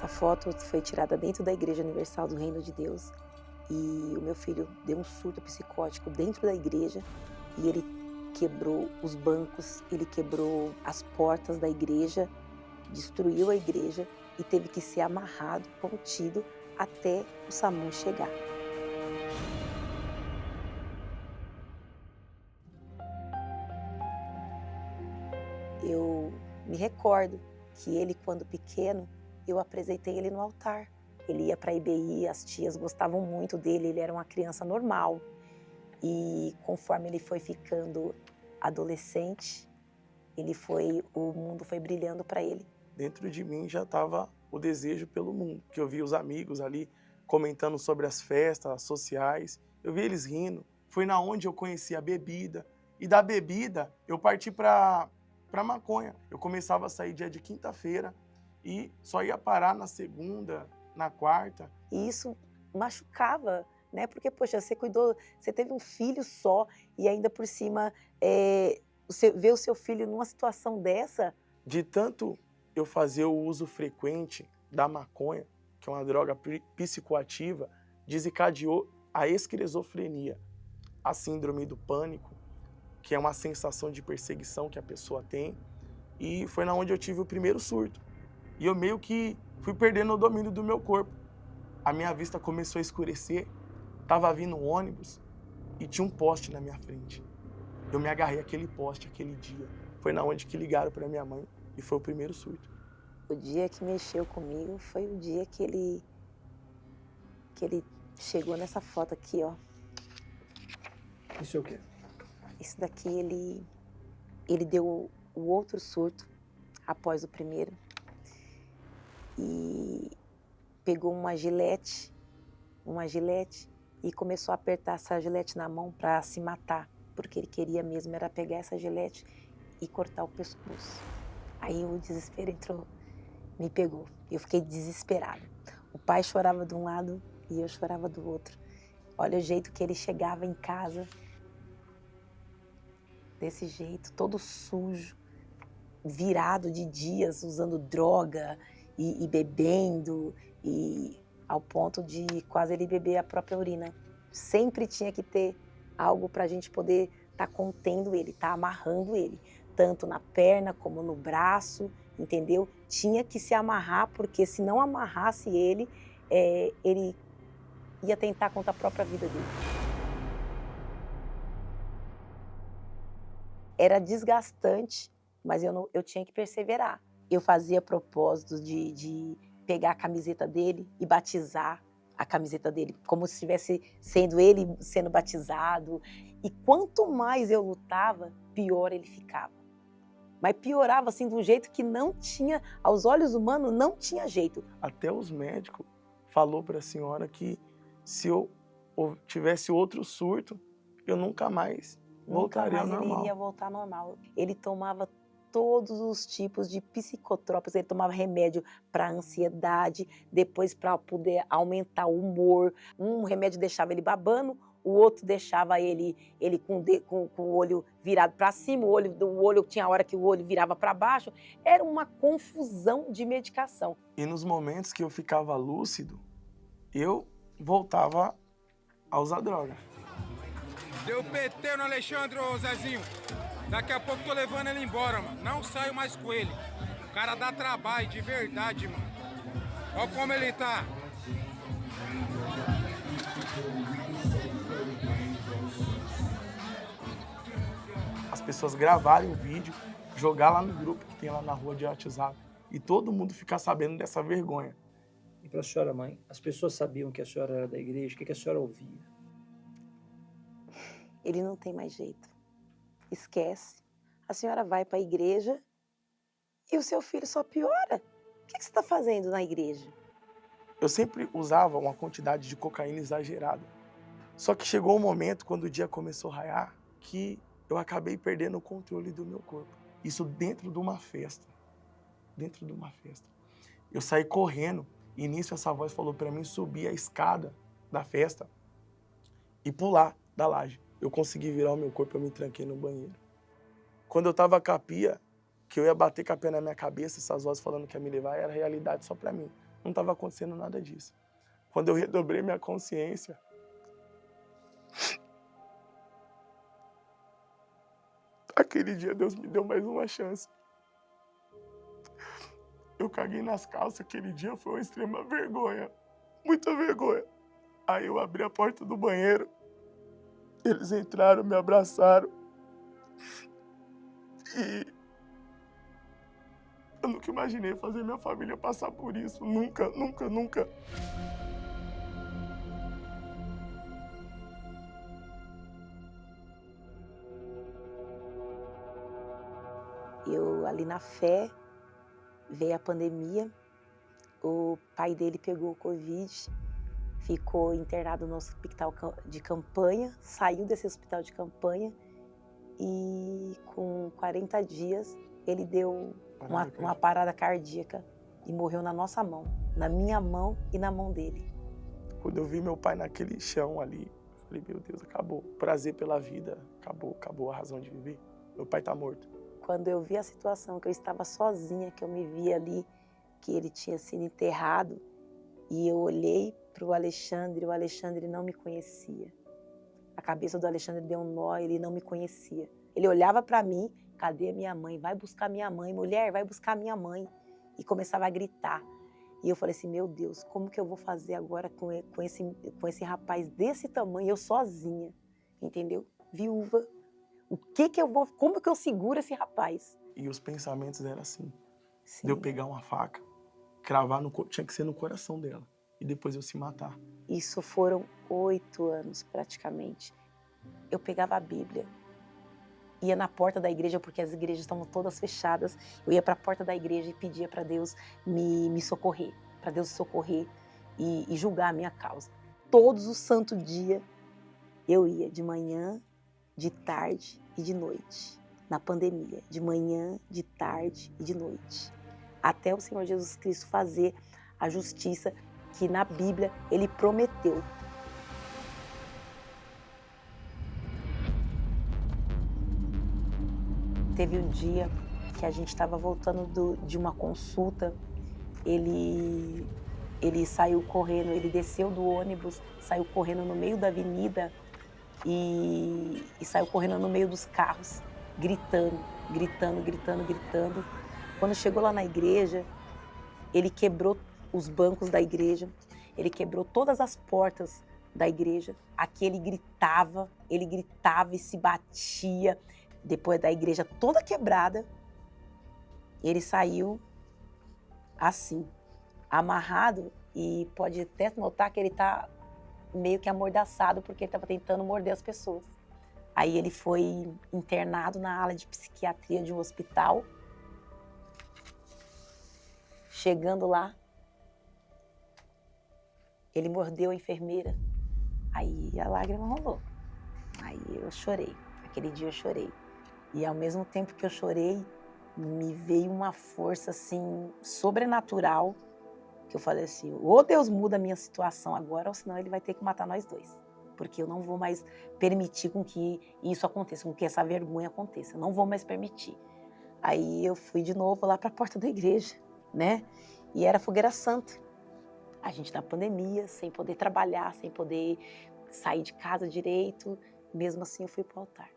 Essa foto foi tirada dentro da Igreja Universal do Reino de Deus e o meu filho deu um surto psicótico dentro da igreja e ele quebrou os bancos, ele quebrou as portas da igreja, destruiu a igreja e teve que ser amarrado, contido, até o SAMU chegar. Eu me recordo que ele, quando pequeno, eu apresentei ele no altar. Ele ia para a IBI, as tias gostavam muito dele, ele era uma criança normal. E conforme ele foi ficando adolescente, o mundo foi brilhando para ele. Dentro de mim já estava o desejo pelo mundo, que eu via os amigos ali comentando sobre as festas sociais, eu via eles rindo. Foi na onde eu conheci a bebida, e da bebida eu parti para maconha. Eu começava a sair dia de quinta-feira e só ia parar na segunda, na quarta. E isso machucava, né? Porque, poxa, você cuidou, você teve um filho só e ainda por cima você ver o seu filho numa situação dessa. De tanto eu fazer o uso frequente da maconha, que é uma droga psicoativa, desencadeou a esquizofrenia, a síndrome do pânico, que é uma sensação de perseguição que a pessoa tem, e foi na onde eu tive o primeiro surto. E eu meio que fui perdendo o domínio do meu corpo. A minha vista começou a escurecer, estava vindo um ônibus e tinha um poste na minha frente. Eu me agarrei àquele poste aquele dia. Foi na onde que ligaram para minha mãe e foi o primeiro surto. O dia que mexeu comigo foi o dia que ele chegou nessa foto aqui, ó. Isso é o quê? Isso daqui ele deu o outro surto após o primeiro e pegou uma gilete e começou a apertar essa gilete na mão para se matar, porque ele queria mesmo era pegar essa gilete e cortar o pescoço. Aí o desespero entrou, me pegou. Eu fiquei desesperada. O pai chorava de um lado e eu chorava do outro. Olha o jeito que ele chegava em casa, desse jeito, todo sujo, virado de dias, usando droga e bebendo, e ao ponto de quase ele beber a própria urina. Sempre tinha que ter algo para a gente poder estar contendo ele, estar amarrando ele, tanto na perna como no braço, entendeu? Tinha que se amarrar, porque se não amarrasse ele, ele ia tentar contra a própria vida dele. Era desgastante, mas eu tinha que perseverar. Eu fazia propósitos de pegar a camiseta dele e batizar a camiseta dele, como se estivesse sendo ele sendo batizado. E quanto mais eu lutava, pior ele ficava. Mas piorava assim de um jeito que não tinha, aos olhos humanos, não tinha jeito. Até os médicos falou para a senhora que se eu tivesse outro surto, eu nunca mais voltaria ao normal. Ele iria voltar ao normal. Ele tomava todos os tipos de psicotrópicos, ele tomava remédio para ansiedade, depois para poder aumentar o humor. Um remédio deixava ele babando, o outro deixava ele com o olho virado para cima, o olho tinha hora que o olho virava para baixo. Era uma confusão de medicação. E nos momentos que eu ficava lúcido, eu voltava a usar droga. Deu PT no Alexandre, ô Zezinho. Daqui a pouco tô levando ele embora, mano. Não saio mais com ele. O cara dá trabalho, de verdade, mano. Olha como ele tá. As pessoas gravarem o vídeo, jogar lá no grupo que tem lá na rua de WhatsApp e todo mundo ficar sabendo dessa vergonha. E para a senhora, mãe, as pessoas sabiam que a senhora era da igreja, o que a senhora ouvia? Ele não tem mais jeito. Esquece. A senhora vai para a igreja e o seu filho só piora. O que você está fazendo na igreja? Eu sempre usava uma quantidade de cocaína exagerada. Só que chegou um momento, quando o dia começou a raiar, que eu acabei perdendo o controle do meu corpo. Isso dentro de uma festa. Dentro de uma festa. Eu saí correndo e nisso essa voz falou para mim subir a escada da festa e pular da laje. Eu consegui virar o meu corpo, eu me tranquei no banheiro. Quando eu tava com a pia, que eu ia bater com a pia na minha cabeça, essas vozes falando que ia me levar, era realidade só pra mim. Não estava acontecendo nada disso. Quando eu redobrei minha consciência, aquele dia Deus me deu mais uma chance. Eu caguei nas calças, aquele dia foi uma extrema vergonha, muita vergonha. Aí eu abri a porta do banheiro, eles entraram, me abraçaram e eu nunca imaginei fazer minha família passar por isso, nunca, nunca, nunca. Eu, ali na fé, veio a pandemia, o pai dele pegou o Covid, ficou internado no hospital de campanha, saiu desse hospital de campanha e com 40 dias ele deu uma parada cardíaca e morreu na nossa mão, na minha mão e na mão dele. Quando eu vi meu pai naquele chão ali, eu falei, meu Deus, acabou. O prazer pela vida, acabou a razão de viver. Meu pai tá morto. Quando eu vi a situação, que eu estava sozinha, que eu me vi ali, que ele tinha sido enterrado, e eu olhei para o Alexandre não me conhecia. A cabeça do Alexandre deu um nó, ele não me conhecia. Ele olhava para mim, cadê a minha mãe? Vai buscar minha mãe, mulher, vai buscar minha mãe. E começava a gritar. E eu falei assim, meu Deus, como que eu vou fazer agora com esse rapaz desse tamanho, eu sozinha, entendeu? Viúva. Como que eu seguro esse rapaz? E os pensamentos eram assim, Sim. de eu pegar uma faca, cravar, tinha que ser no coração dela, e depois eu se matar. Isso foram 8 anos, praticamente. Eu pegava a Bíblia, ia na porta da igreja, porque as igrejas estavam todas fechadas. Eu ia para a porta da igreja e pedia para Deus me socorrer, para Deus socorrer e julgar a minha causa. Todos os santos dias eu ia, de manhã, de tarde e de noite, na pandemia, de manhã, de tarde e de noite, até o Senhor Jesus Cristo fazer a justiça que na Bíblia Ele prometeu. Teve um dia que a gente estava voltando de uma consulta, ele saiu correndo, ele desceu do ônibus, saiu correndo no meio da avenida e saiu correndo no meio dos carros, gritando. Quando chegou lá na igreja, ele quebrou os bancos da igreja, ele quebrou todas as portas da igreja. Aqui ele gritava e se batia. Depois da igreja toda quebrada, ele saiu assim, amarrado, e pode até notar que ele está meio que amordaçado, porque ele estava tentando morder as pessoas. Aí ele foi internado na ala de psiquiatria de um hospital. Chegando lá, ele mordeu a enfermeira. Aí a lágrima rolou. Aí eu chorei. Aquele dia eu chorei. E ao mesmo tempo que eu chorei, me veio uma força assim sobrenatural, que eu falei assim, ou Deus muda a minha situação agora, ou senão ele vai ter que matar nós dois. Porque eu não vou mais permitir com que isso aconteça, com que essa vergonha aconteça. Eu não vou mais permitir. Aí eu fui de novo lá para a porta da igreja, né? E era fogueira santa. A gente na pandemia, sem poder trabalhar, sem poder sair de casa direito. Mesmo assim eu fui para o altar.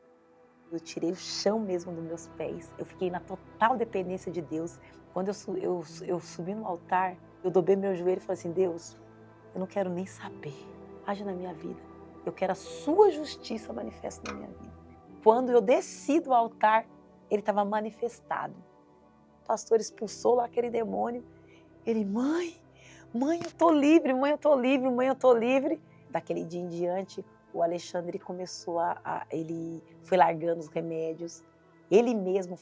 Eu tirei o chão mesmo dos meus pés. Eu fiquei na total dependência de Deus. Quando eu subi no altar, eu dobrei meu joelho e falei assim, Deus, eu não quero nem saber. Haja na minha vida. Eu quero a sua justiça manifesta na minha vida. Quando eu desci do altar, ele estava manifestado. O pastor expulsou lá aquele demônio. Ele, mãe, eu tô livre, mãe, eu tô livre, mãe, eu tô livre. Daquele dia em diante, o Alexandre começou ele foi largando os remédios. Ele mesmo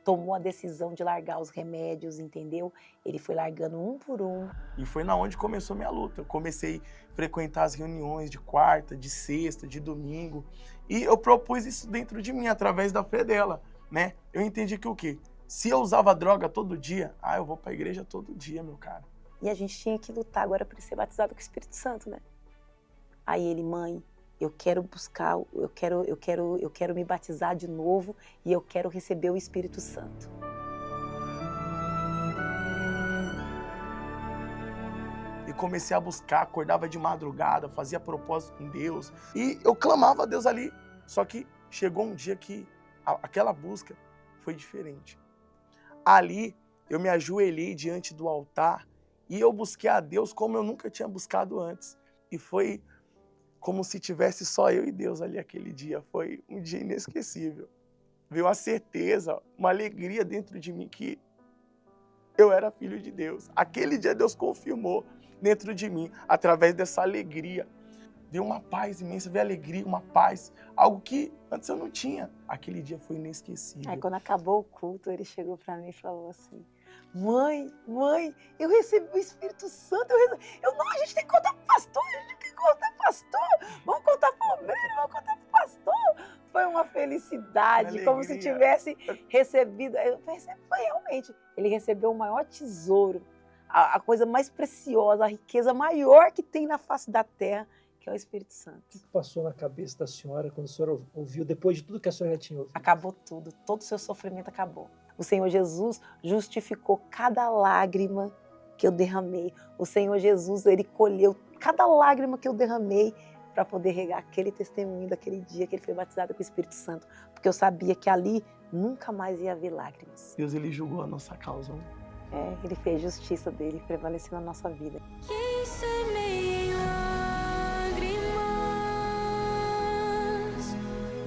tomou a decisão de largar os remédios, entendeu? Ele foi largando um por um. E foi na onde começou minha luta. Eu comecei a frequentar as reuniões de quarta, de sexta, de domingo. E eu propus isso dentro de mim, através da fé dela, né? Eu entendi que o quê? Se eu usava droga todo dia, eu vou pra igreja todo dia, meu cara. E a gente tinha que lutar agora para ser batizado com o Espírito Santo, né? Aí ele, mãe, eu quero buscar, eu quero me batizar de novo e eu quero receber o Espírito Santo. comecei a buscar, acordava de madrugada, fazia propósito com Deus. E eu clamava a Deus ali. Só que chegou um dia que aquela busca foi diferente. Ali eu me ajoelhei diante do altar e eu busquei a Deus como eu nunca tinha buscado antes. E foi como se tivesse só eu e Deus ali aquele dia. Foi um dia inesquecível. Veio a certeza, uma alegria dentro de mim que eu era filho de Deus. Aquele dia Deus confirmou dentro de mim, através dessa alegria. Veio uma paz imensa, veio alegria, uma paz, algo que antes eu não tinha. Aquele dia foi inesquecível. Aí quando acabou o culto, ele chegou para mim e falou assim: mãe, eu recebi o Espírito Santo, não, a gente tem que contar pro pastor, vamos contar pro obreiro, vamos contar pro pastor. Foi uma felicidade, como se tivesse recebido. Foi realmente, ele recebeu o maior tesouro, a coisa mais preciosa, a riqueza maior que tem na face da terra, que é o Espírito Santo. O que passou na cabeça da senhora quando a senhora ouviu, depois de tudo que a senhora já tinha ouvido? Acabou tudo, todo o seu sofrimento acabou. O Senhor Jesus justificou cada lágrima que eu derramei. O Senhor Jesus, ele colheu cada lágrima que eu derramei para poder regar aquele testemunho daquele dia que ele foi batizado com o Espírito Santo. Porque eu sabia que ali nunca mais ia haver lágrimas. Deus, ele julgou a nossa causa. Ele fez justiça dele, prevaleceu na nossa vida. Quem semeia em lágrimas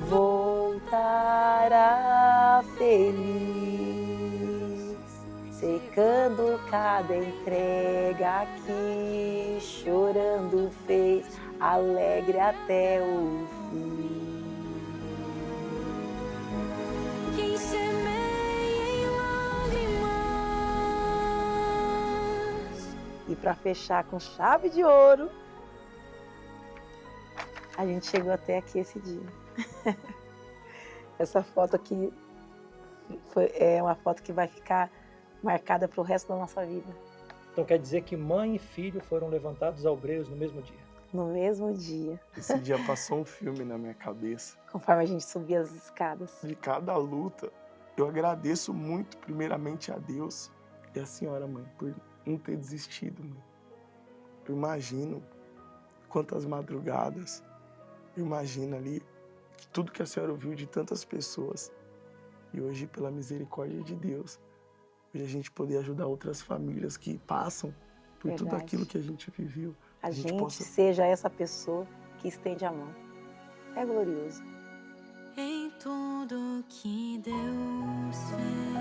voltará feliz, secando cada entrega que chorando fez, alegre até o fim. Quem semeia em lágrimas. E para fechar com chave de ouro, a gente chegou até aqui esse dia. Essa foto aqui é uma foto que vai ficar marcada para o resto da nossa vida. Então quer dizer que mãe e filho foram levantados obreiros no mesmo dia? No mesmo dia, Esse dia passou um filme na minha cabeça. conforme a gente subia as escadas. De cada luta, eu agradeço muito, primeiramente, a Deus e a senhora, mãe, por não ter desistido, mãe. Eu imagino quantas madrugadas, eu imagino ali tudo que a senhora ouviu de tantas pessoas. E hoje, pela misericórdia de Deus, hoje a gente poder ajudar outras famílias que passam por tudo Verdade. aquilo que a gente viveu. A gente possa... seja essa pessoa que estende a mão. É glorioso. Em tudo que Deus fez.